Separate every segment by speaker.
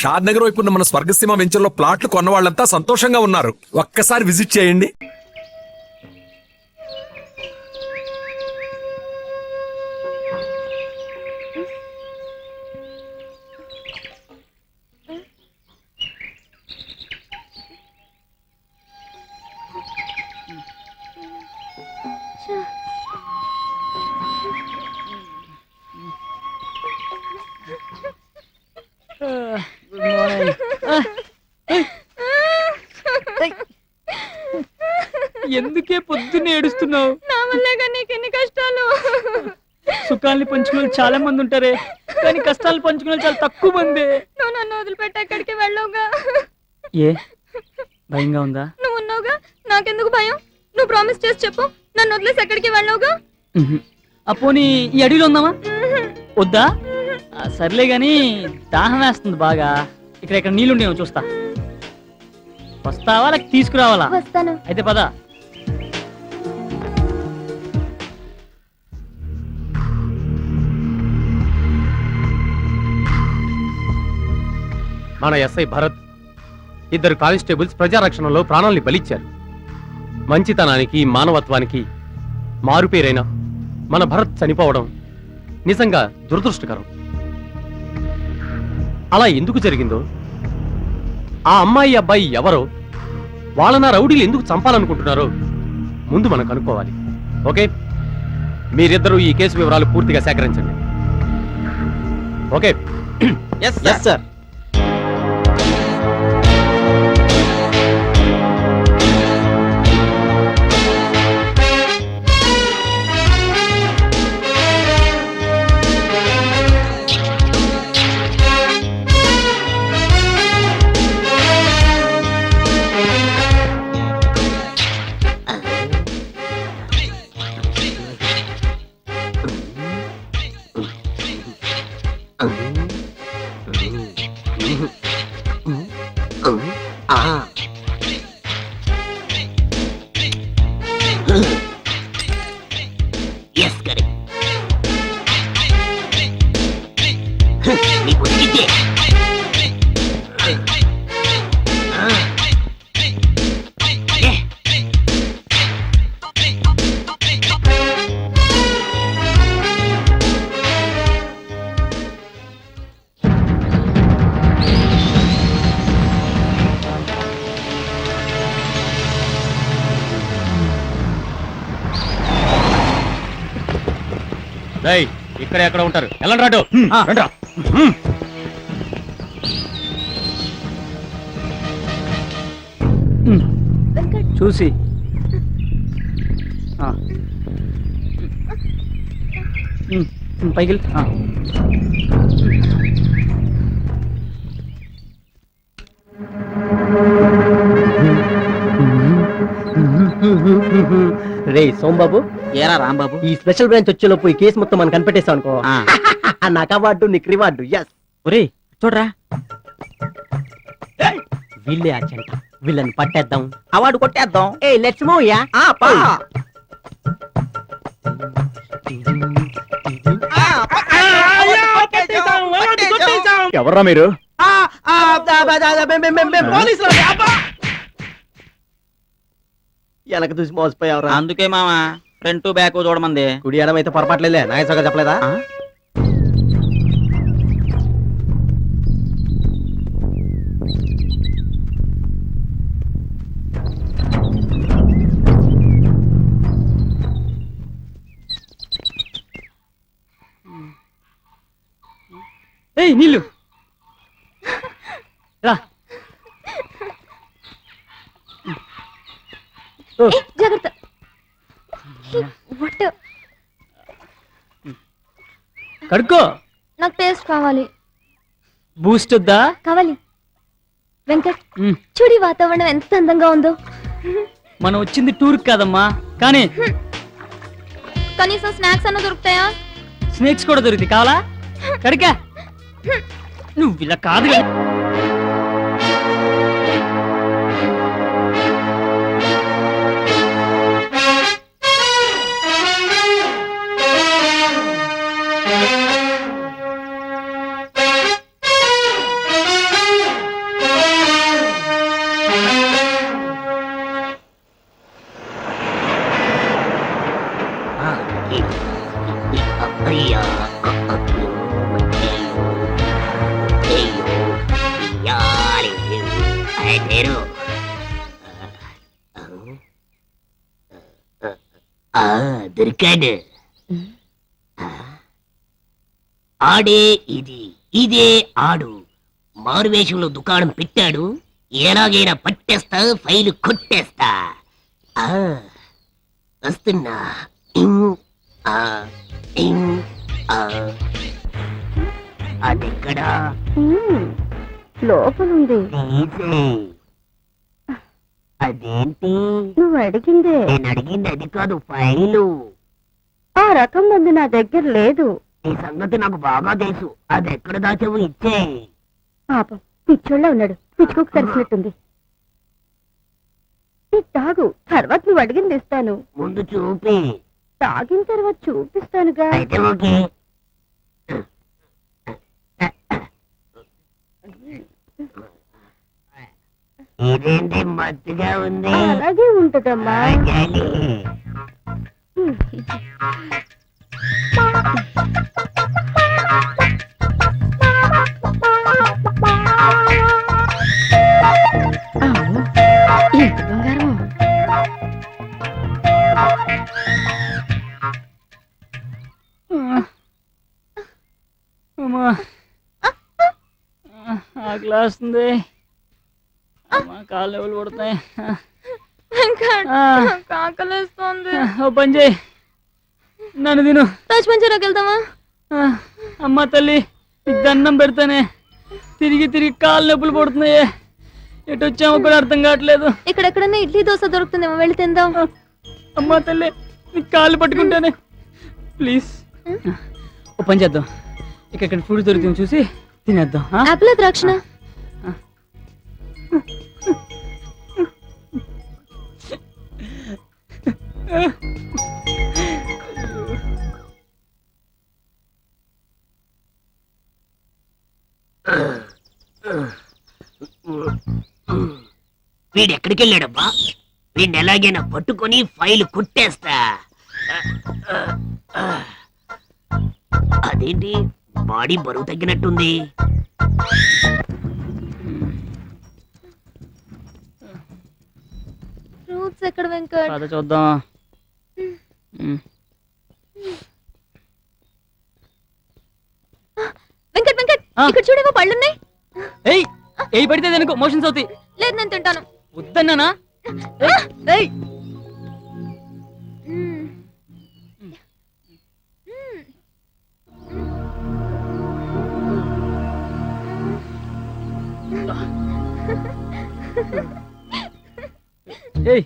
Speaker 1: షాద్ నగర్ వైపు ఉన్న మన స్వర్గసీమ వెంచర్లో ప్లాట్లు కొన్న వాళ్ళంతా సంతోషంగా ఉన్నారు. ఒక్కసారి విజిట్ చేయండి.
Speaker 2: ఎందుకే పొద్దున్నే ఏడుస్తున్నావు?
Speaker 3: నా వల్లేగా నీకెన్ని కష్టాలు.
Speaker 2: సుఖాల్ని పంచుకునే చాలా మంది ఉంటారే, కానీ కష్టాలు పంచుకునే చాలా తక్కువ మంది.
Speaker 3: నువ్వు నన్ను వదిలిపెట్టి ఎక్కడికి వెళ్ళవుగా.
Speaker 2: ఏ భయంగా ఉందా?
Speaker 3: నువ్వు ఉన్నావుగా, నాకెందుకు భయం? నువ్వు ప్రామిస్ చేసి చెప్పు, నన్ను వదిలేసి ఎక్కడికి వెళ్ళవుగా.
Speaker 2: అపోని ఈ అడవిలో ఉందామా? వద్దా? సర్లే గాని దాహం వేస్తుంది బాగా. ఇక్కడ నీళ్ళుండేమో చూస్తా. వస్తావా లేక తీసుకురావాలా?
Speaker 3: వస్తాను.
Speaker 2: అయితే పద.
Speaker 4: మన ఎస్ఐ భరత్, ఇద్దరు కానిస్టేబుల్స్ ప్రజారక్షణలో ప్రాణాల్ని బలిచ్చారు. మంచితనానికి మానవత్వానికి మారుపేరైన మన భరత్ చనిపోవడం నిజంగా దురదృష్టకరం. అలా ఎందుకు జరిగిందో, ఆ అమ్మాయి అబ్బాయి ఎవరో, వాళ్ళ రౌడీలు ఎందుకు చంపాలనుకుంటున్నారో ముందు మనం కనుక్కోవాలి. ఓకే, మీరిద్దరూ ఈ కేసు వివరాలు పూర్తిగా సేకరించండి. ఓకే?
Speaker 2: Yes sir.
Speaker 4: ఇక్కడ ఎక్కడ ఉంటారు? ఎలా రాడు?
Speaker 2: చూసి పైకి
Speaker 5: రే సోంబాబు,
Speaker 2: ఏరా రాంబాబు,
Speaker 5: ఈ స్పెషల్ బ్రాంచ్ వచ్చేలోపు ఈ కేసు మొత్తం మనం కనిపెట్టేసాం అనుకో. నాకు అవార్డు, నీకు రివార్డు. ఎస్.
Speaker 2: ఒరే చూడరా,
Speaker 5: వీళ్ళే అర్జెంట్, వీళ్ళని పట్టేద్దాం, అవార్డు కొట్టేద్దాం. ఏ లెట్స్ మూవ్ యా.
Speaker 4: ఎవర్రా మీరు?
Speaker 5: వెనక చూసి మోసపోయావరా.
Speaker 2: అందుకే మామా ఫ్రంట్ టు బ్యాక్ చూడమంది.
Speaker 5: కుడి ఎడమ అయితే పొరపాట్లేదే, నాయసగా చెప్పలేదా?
Speaker 2: ఏయ్ నీళ్ళు రా.
Speaker 3: జాగ్రత్త.
Speaker 2: కడుక్కో.
Speaker 3: నాకు టేస్ట్ కావాలి.
Speaker 2: బూస్ట్ వద్దా?
Speaker 3: కావాలి. వెంకట్, చూడి వాతావరణం ఎంత అందంగా ఉందో.
Speaker 2: మనం వచ్చింది టూర్ కాదమ్మా, కానీ
Speaker 3: కనీసం స్నాక్స్ అన్న దొరుకుతాయా?
Speaker 2: స్నేక్స్ కూడా దొరుకుతాయి. కావాలా? కడికా. నువ్వు ఇలా కాదు.
Speaker 6: పేరు దొరికాడు. ఆడే ఇది, ఇదే ఆడు. మారువేషంలో దుకాణం పెట్టాడు. ఎలాగైనా పట్టేస్తా, ఫైలు కొట్టేస్తా. ఆ, వస్తున్నా. ఆ, ఆ. అదెక్కడా?
Speaker 7: లోపలుంది.
Speaker 6: అదేంటి?
Speaker 7: నువ్వు అడిగిందే.
Speaker 6: నేను అడిగింది అది కాదు, ఫైలు.
Speaker 7: ఆ రకం మందు నా దగ్గర లేదు.
Speaker 6: ఈ సంగతి నాకు బాగా తెలుసు. అది ఎక్కడ దాచావు? ఇచ్చే.
Speaker 7: పాపం పిచ్చోళ్ళ ఉన్నాడు. పిచ్చుకోకు తరిచినట్టుంది. ఇది తాగు, తర్వాత నువ్వు అడిగింది ఇస్తాను.
Speaker 6: ముందు చూపి.
Speaker 7: తాగిన తర్వాత చూపిస్తానుగా.
Speaker 6: అయితే ఓకే. ఇదేంటి మత్తుగా ఉంది?
Speaker 7: అలాగే ఉంటదమ్మా.
Speaker 6: ఆగాలి.
Speaker 7: అమ్మో, ఎంత బంగారం.
Speaker 2: అమ్మా ఆకలేస్తుంది. అమ్మా కాళ్ళు ఎవరు పడుతున్నాయి.
Speaker 3: వెంకట్
Speaker 2: ఆ.
Speaker 3: నాకు ఆకలేస్తోంది.
Speaker 2: ఓ పని చేయి, నన్ను తిను.
Speaker 3: తాజ్ పంచరాకి వెళ్దామా?
Speaker 2: అమ్మ తల్లి, నీకు దండం పెడతానే. తిరిగి తిరిగి కాళ్ళు నొప్పులు పడుతున్నాయి. ఎటు వచ్చామో కూడా అర్థం కావట్లేదు.
Speaker 3: ఇక్కడెక్కడన్నా ఇడ్లీ దోశ దొరుకుతుందేమో, వెళ్ళి తిందాం.
Speaker 2: అమ్మ తల్లి, నీకు కాళ్ళు పట్టుకుంటానే, ప్లీజ్. ఓ పని చేద్దాం, ఇక్కడ ఫుడ్ దొరుకుతుంది చూసి తినేద్దాం.
Speaker 3: యాపిల్ ద్రాక్షణ?
Speaker 6: వీడెక్కడికి వెళ్ళాడబ్బా? వీడిని ఎలాగైనా పట్టుకొని ఫైల్ కుట్టేస్తా. అదేంటి బాడీ బరువు తగ్గినట్టుంది?
Speaker 3: ఫ్రూట్స్ ఎక్కడ వెంకట్?
Speaker 2: పద చూద్దాం.
Speaker 3: వెంకట్ వెంకట్, ఇక్కడ చూడేవో పళ్ళున్నాయి.
Speaker 2: ఏయ్ ఏయ్ పడితే దానికి మోషన్స్ అవుతాయి.
Speaker 3: లేదు, నేను తింటాను.
Speaker 2: వద్దన్నానా? ఏయ్ ఏయ్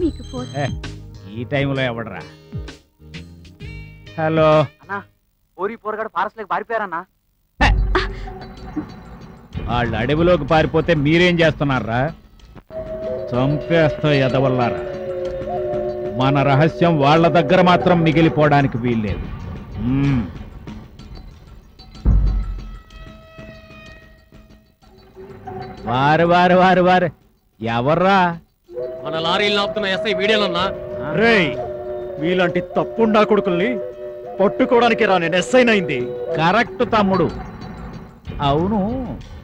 Speaker 7: మీకు ఫోన్.
Speaker 8: ఈ టైంలో ఎవడరా? హలో,
Speaker 5: ఊరి పోరగాడు ఫారెస్ట్ లేక పారిపోయారన్నా.
Speaker 8: వాళ్ళు అడవిలోకి పారిపోతే మీరేం చేస్తున్నారా? చంపేస్తా ఎదవల్లారా. మన రహస్యం వాళ్ళ దగ్గర మాత్రం మిగిలిపోవడానికి వీల్లేదు. వారు వారు వారు వారు ఎవర్రా?
Speaker 4: మన లారీలు ఆపుతున్న ఎస్ఐ వీడియోలన్నా.
Speaker 5: రేయ్, మీలాంటి తప్పుండా కొడుకుల్ని పట్టుకోవడానికి రా నేను ఎస్ఐనైంది.
Speaker 8: కరెక్ట్ తమ్ముడు. అవును,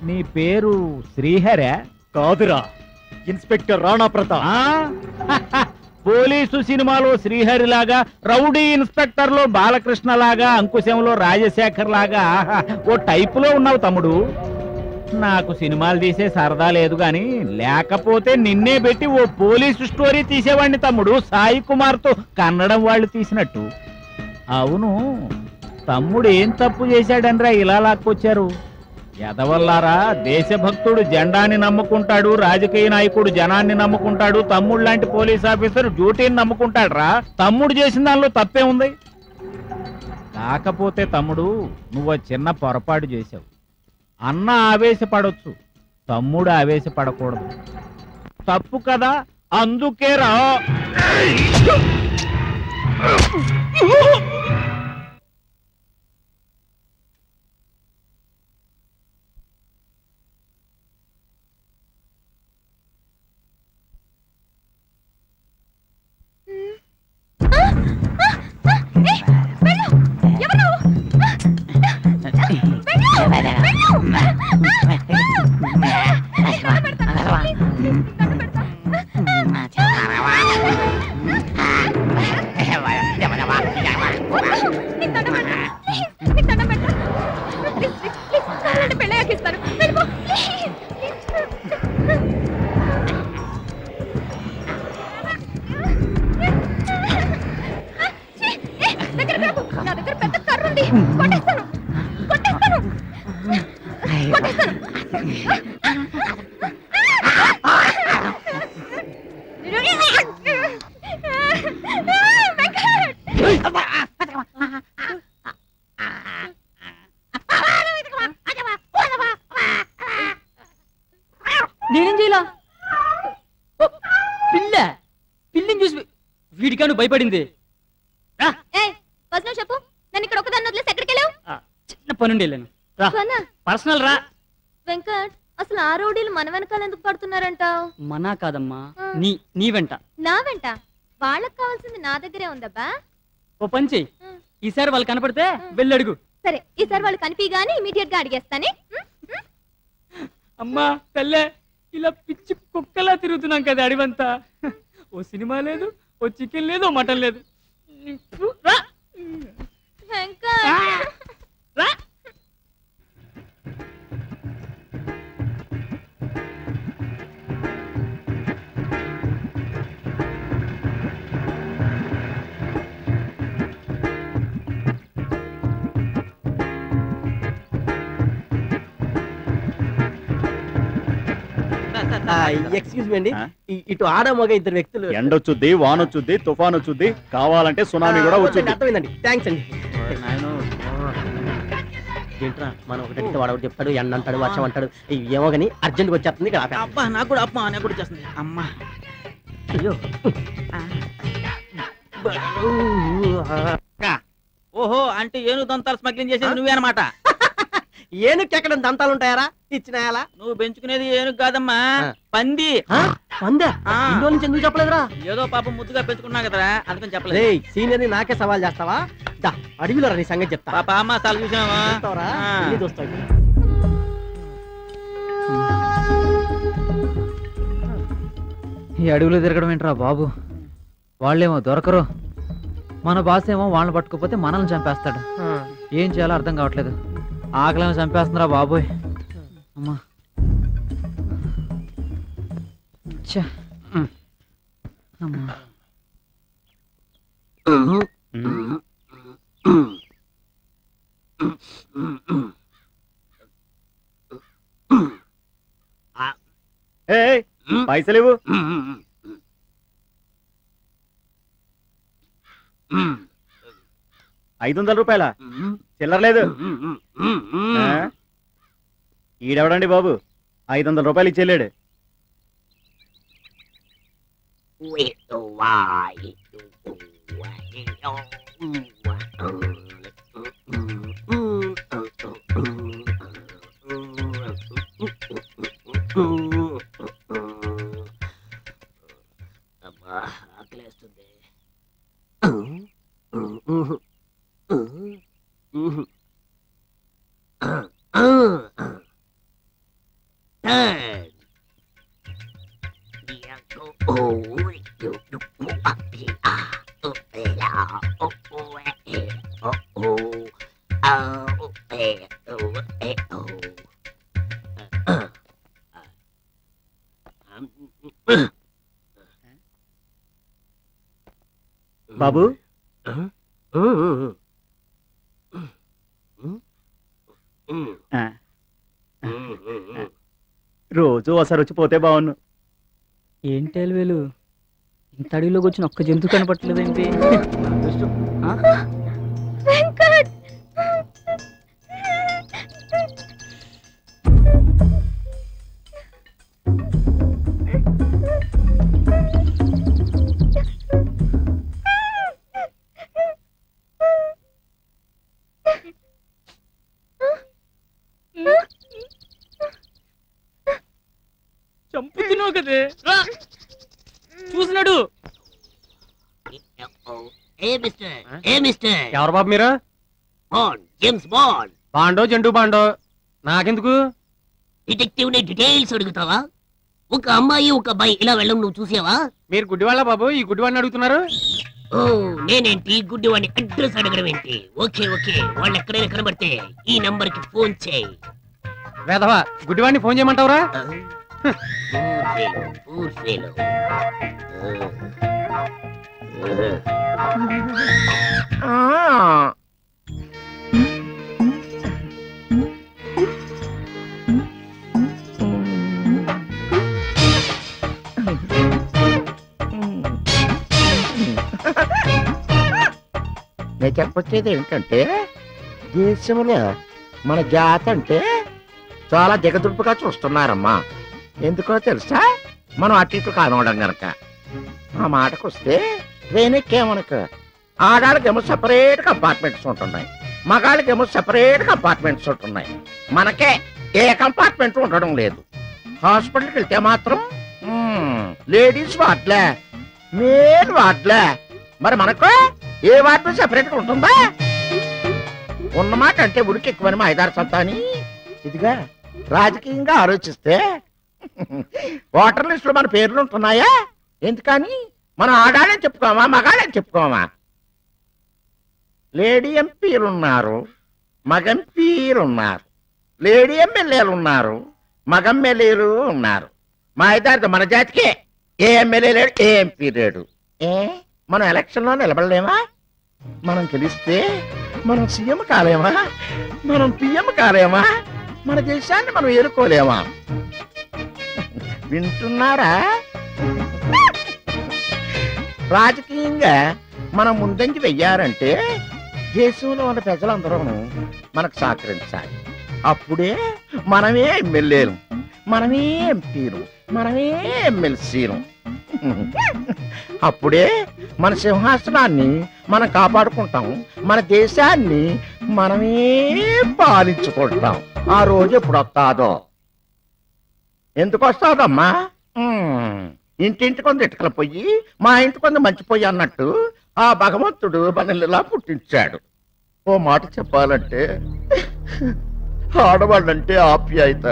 Speaker 8: నీ పేరు శ్రీహరే?
Speaker 5: కాదురా, ఇన్స్పెక్టర్ రాణా ప్రతాప్.
Speaker 8: పోలీసు సినిమాలో శ్రీహరి లాగా, రౌడీ ఇన్స్పెక్టర్ లో బాలకృష్ణ లాగా, అంకుశంలో రాజశేఖర్ లాగా ఓ టైపులో ఉన్నావు తమ్ముడు. నాకు సినిమాలు తీసే సరదా లేదు గాని, లేకపోతే నిన్నే పెట్టి ఓ పోలీసు స్టోరీ తీసేవాడిని తమ్ముడు, సాయి కుమార్ తో కన్నడం వాళ్ళు తీసినట్టు. అవును, తమ్ముడు ఏం తప్పు చేశాడనరా ఇలా లాక్కొచ్చారు? ఎదవల్లారా, దేశభక్తుడు జెండాని నమ్ముకుంటాడు, రాజకీయ నాయకుడు జనాన్ని నమ్ముకుంటాడు, తమ్ముడు లాంటి పోలీస్ ఆఫీసర్ డ్యూటీని నమ్ముకుంటాడు రా. తమ్ముడు చేసిన దానిలో తప్పే ఉంది. కాకపోతే తమ్ముడు, నువ్వు చిన్న పొరపాటు చేశావు. అన్న ఆవేశపడొచ్చు, తమ్ముడు ఆవేశపడకూడదు. తప్పు కదా, అందుకే రా.
Speaker 3: పెళ్ళయ్యాక ఇస్తాను వెళ్ళిపో. నా దగ్గర పెద్ద కర్ర ఉంది. కొట్టేస్తాను కొట్టేస్తాను కొట్టేస్తాను.
Speaker 2: నేనేం చేయలా? ఓ, పిల్లిని చూసి వీడికా నువ్వు భయపడింది? రా.
Speaker 3: ఫస్ట్ నువ్వు చెప్పు. నన్ను ఇక్కడ ఒకదాన్ని వదిలేసి ఎక్కడికి వెళ్ళావు?
Speaker 2: చిన్న పనుండి వెళ్ళాను. రా,
Speaker 3: పనా?
Speaker 2: పర్సనల్ రా.
Speaker 3: వెంకట్, అసలు ఆ రౌడీలు మన వెనకాల ఎందుకు పడుతున్నారంటావు?
Speaker 2: మనా కాదమ్మా,
Speaker 3: ఆ.
Speaker 2: నీ వెంట.
Speaker 3: నా వెంట? వాళ్ళకి కావాల్సింది నా దగ్గరే ఉందబ్బా.
Speaker 2: ఓ పని చెయ్యి, ఈసారి వాళ్ళు కనపడితే వెళ్ళి అడుగు.
Speaker 3: సరే, ఈసారి వాళ్ళు కనిపించగానే ఇమీడియట్ గా అడిగేస్తానే.
Speaker 2: అమ్మా తల్లే, ఇలా పిచ్చి కుక్కలా తిరుగుతున్నాం కదా అడివంతా. ఓ సినిమా లేదు, ఓ చికెన్ లేదు, ఓ మటన్ లేదు. రా.
Speaker 3: వెంకట్,
Speaker 2: రా.
Speaker 9: ఎక్స్క్యూజ్ మీ అండి, ఇటు ఆడ మగ ఇద్దరు వ్యక్తులు.
Speaker 5: ఎండొచ్చుద్ది, వానొచ్చుద్ది, తుఫాన్ వచ్చుద్ది, కావాలంటే సునామీ కూడా వచ్చుద్ది.
Speaker 9: అర్థమైందండి, థ్యాంక్స్ అండి. ఏంట్రా, మనం ఒకటి అడిగితే వాడు ఒకటి చెప్తాడు, ఎండ అంటాడు, వర్షం అంటాడు, ఏమో కానీ అర్జెంట్ గా వచ్చేస్తుంది. ఇక్కడ ఆపేస్తాను.
Speaker 6: అబ్బా నాకు కూడా అప్ప నాకు కూడా చేస్తుంది అమ్మా.
Speaker 9: అయ్యో.
Speaker 6: ఓహో, అంటే ఏనుగు దంతాలు స్మగ్లింగ్ చేసేది నువ్వే అనమాట.
Speaker 9: ఏనుగు ఎక్కడ దంతాలు ఉంటాయారా? ఇచ్చినాయాలా?
Speaker 6: నువ్వు పెంచుకునేది ఏనుగు కాదమ్మా, పంది.
Speaker 9: పందా?
Speaker 6: ఆ.
Speaker 9: ఇన్ని రోజుల నుంచి ఎందుకు చెప్పలేదురా?
Speaker 6: ఏదో పాపం ముద్దుగా పెంచుకున్నా కదరా, అందుకని చెప్పలేదు.
Speaker 9: రేయ్, సీనియర్ ని నాకే సవాల్ చేస్తావా? దా, అడవిలో రా, నీ సంగతి చెప్తా.
Speaker 6: పాప అమ్మ సార్లు చూసావా?
Speaker 9: చూస్తావరా? ఇల్లు చూస్తావు.
Speaker 10: ఈ అడవిలో తిరగడం ఏంట్రా బాబు? వాళ్ళేమో దొరకరు, మన బాస్ ఏమో వాళ్ళని పట్టుకోపోతే మనల్ని చంపేస్తాడు. ఏం చేయాలో అర్థం కావట్లేదు. ఆకలేమో చంపేస్తుందిరా బాబోయ్. అమ్మా ఛ. అమ్మా.
Speaker 5: ఏయ్, పైసలు ఇవ్వు. ₹500 చిల్లర లేదు. ఈడెవడండి బాబు ₹500 ఇచ్చేళ్ళాడు.
Speaker 6: అమ్మా ఆకలేస్తుంది.
Speaker 5: బాబు రోజు ఒకసారి వచ్చిపోతే బాగున్ను.
Speaker 2: ఏంటి అలవేలు, ఇంత అడవిలోకి వచ్చిన ఒక్క జంతువు కనపట్లేదేంటి?
Speaker 3: వెంకట్,
Speaker 2: చంపుతున్నావు కదే. రా. చూసినాడు.
Speaker 6: ఏ మిస్టర్
Speaker 4: ఎవరు బాబు మీరు?
Speaker 6: Bond, James bond.
Speaker 4: బాండో జండు బాండో, నాకెందుకు?
Speaker 6: డిటెక్టివ్ ని డీటెయిల్స్ అడుగుతావా? ఒక అమ్మాయి ఒక అబ్బాయి ఇలా వెళ్ళం నువ్వు చూసావా?
Speaker 4: మీరు గుడ్డివాళ్ళ బాబు ఈ గుడ్డివాడిని అడుగుతున్నారు?
Speaker 6: ఓ నేనేంటి గుడ్డివాడిని అడ్రస్ అడగడం ఏంటి? ఓకే ఓకే, వాళ్ళు ఎక్కడైనా కనబడితే ఈ నంబర్ కి ఫోన్ చేయి.
Speaker 4: వేధవా, గుడ్డివాడిని ఫోన్ చేయమంటావురా?
Speaker 6: Poor fellow.
Speaker 11: నేను చెప్పొచ్చేది ఏంటంటే దేశంలో మన జాతి అంటే చాలా దిగదుడుపుగా చూస్తున్నారమ్మా. ఎందుకో తెలుసా? మనం అటు ఇటు కానవడం గనక. ఆ మాటకు వస్తే ట్రైన్ ఎక్కేమనకు ఆడాళ్ళకేమో సెపరేట్ కంపార్ట్మెంట్స్ ఉంటున్నాయి, మగాళ్ళకేమో సెపరేట్ కంపార్ట్మెంట్స్ ఉంటున్నాయి. మనకే ఏ కంపార్ట్మెంట్ ఉండడం లేదు. హాస్పిటల్కి వెళ్తే మాత్రం లేడీస్ వార్డులే, మేల్ వార్డులే. మరి మనకు ఏ వార్డు సెపరేట్ గా ఉంటుందా? ఉన్నమాట అంటే ఉరికి ఎక్కువని మా ఐదారు సంతాని. ఇదిగా రాజకీయంగా ఆలోచిస్తే ఓటర్ లిస్ట్ లో మన పేర్లు ఉంటున్నాయా? ఎందుకని మనం ఆడాలని చెప్పుకోమా, మగాళ్ళని చెప్పుకోమా? లేడీ ఎంపీలు ఉన్నారు, మగ ఎంపీలు ఉన్నారు, లేడీ ఎమ్మెల్యేలు ఉన్నారు, మగ ఎమ్మెల్యేలు ఉన్నారు. మా ఐదారు మన జాతికే ఏ ఎమ్మెల్యే లేడు, ఏ ఎంపీ లేడు. మనం ఎలక్షన్ లో నిలబడలేమా? మనం గెలిస్తే మనం సీఎం కాలేమా? మనం పిఎం కాలేమా? మన దేశాన్ని మనం ఏలుకోలేమా? వింటున్నారా? రాజకీయంగా మనం ముందంకి వెయ్యారంటే దేశంలో ఉన్న ప్రజలందరూ మనకు సహకరించాలి. అప్పుడే మనమే ఎమ్మెల్యేలు, మనమే ఎంపీలు, మనమే ఎమ్మెల్సీలు. అప్పుడే మన సింహాసనాన్ని మనం కాపాడుకుంటాం, మన దేశాన్ని మనమే పాలించుకుంటాం. ఆ రోజు ఎప్పుడు వస్తాదో? ఎందుకు వస్తాదమ్మా? ఇంటింటి కొంత ఇటుకల పొయ్యి, మా ఇంటి కొంత మంచి పొయ్యి అన్నట్టు ఆ భగవంతుడు మనల్ని ఇలా పుట్టించాడు. ఓ మాట చెప్పాలంటే ఆడవాళ్ళంటే ఆప్యాయత,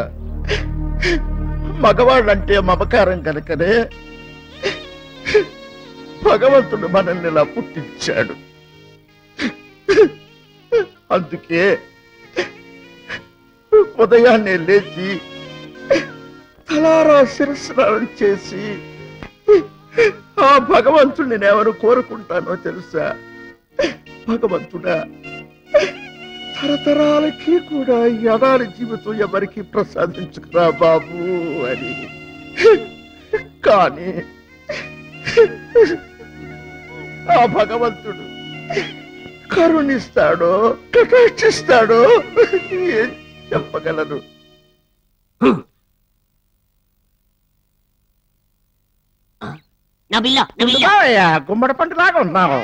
Speaker 11: మగవాళ్ళంటే మమకారం కనుకనే భగవంతుడు మనల్ని ఇలా పుట్టించాడు. అందుకే ఉదయాన్నే లేచి తలారా శిరస్నానం చేసి ఆ భగవంతుడిని నేనెవరు కోరుకుంటానో తెలుసా? భగవంతుడా, తరతరాలకి కూడా యథాలి జీవితం ఎవరికి ప్రసాదించుకురా బాబు అని. కానీ ఆ భగవంతుడు కరుణిస్తాడో కటాక్షిస్తాడో ఏం చెప్పగలను? గుమ్మడి పండులాగా ఉన్నావు.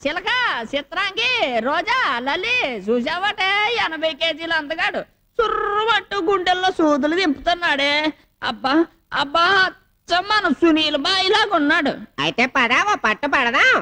Speaker 3: చిలక, చిత్రాంగి, రోజా, లల్లి చూసావటే 80 కేజీలు అందగాడు చుర్రుమంటూ గుండెల్లో సూదులు దింపుతున్నాడే. అబ్బా అబ్బా, మన సునీల్ బాయిలాగా ఉన్నాడు.
Speaker 6: అయితే పదావా పట్టు పడదాం.